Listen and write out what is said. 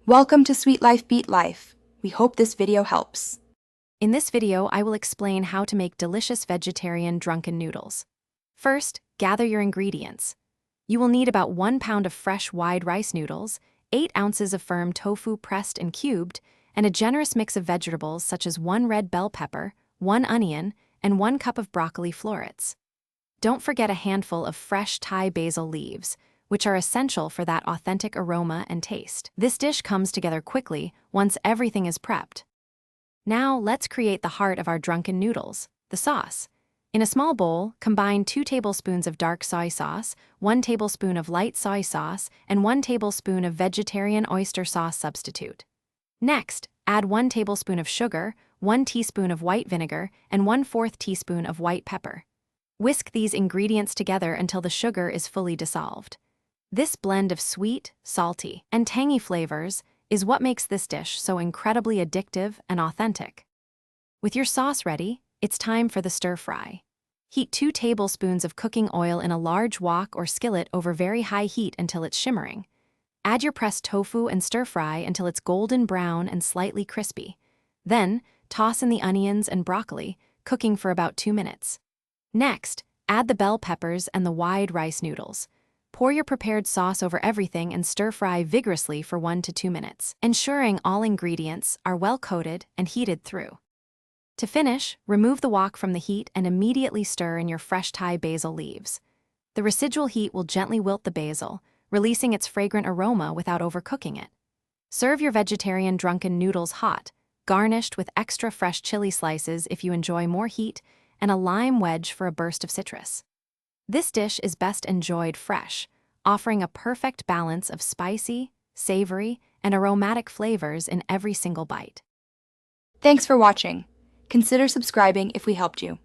Welcome to Sweet Life Beat Life. We hope this video helps. In this video, I will explain how to make delicious vegetarian drunken noodles. First, gather your ingredients. You will need about 1 pound of fresh wide rice noodles, 8 ounces of firm tofu pressed and cubed, and a generous mix of vegetables such as 1 red bell pepper, 1 onion, and 1 cup of broccoli florets. Don't forget a handful of fresh Thai basil leaves, which are essential for that authentic aroma and taste. This dish comes together quickly once everything is prepped. Now let's create the heart of our drunken noodles, the sauce. In a small bowl, combine 2 tablespoons of dark soy sauce, 1 tablespoon of light soy sauce, and 1 tablespoon of vegetarian oyster sauce substitute. Next, add 1 tablespoon of sugar, 1 teaspoon of white vinegar, and 1/4 teaspoon of white pepper. Whisk these ingredients together until the sugar is fully dissolved. This blend of sweet, salty, and tangy flavors is what makes this dish so incredibly addictive and authentic. With your sauce ready, it's time for the stir-fry. Heat 2 tablespoons of cooking oil in a large wok or skillet over very high heat until it's shimmering. Add your pressed tofu and stir-fry until it's golden brown and slightly crispy. Then, toss in the onions and broccoli, cooking for about 2 minutes. Next, add the bell peppers and the wide rice noodles. Pour your prepared sauce over everything and stir-fry vigorously for 1 to 2 minutes, ensuring all ingredients are well coated and heated through. To finish, remove the wok from the heat and immediately stir in your fresh Thai basil leaves. The residual heat will gently wilt the basil, releasing its fragrant aroma without overcooking it. Serve your vegetarian drunken noodles hot, garnished with extra fresh chili slices if you enjoy more heat, and a lime wedge for a burst of citrus. This dish is best enjoyed fresh, offering a perfect balance of spicy, savory, and aromatic flavors in every single bite. Thanks for watching. Consider subscribing if we helped you.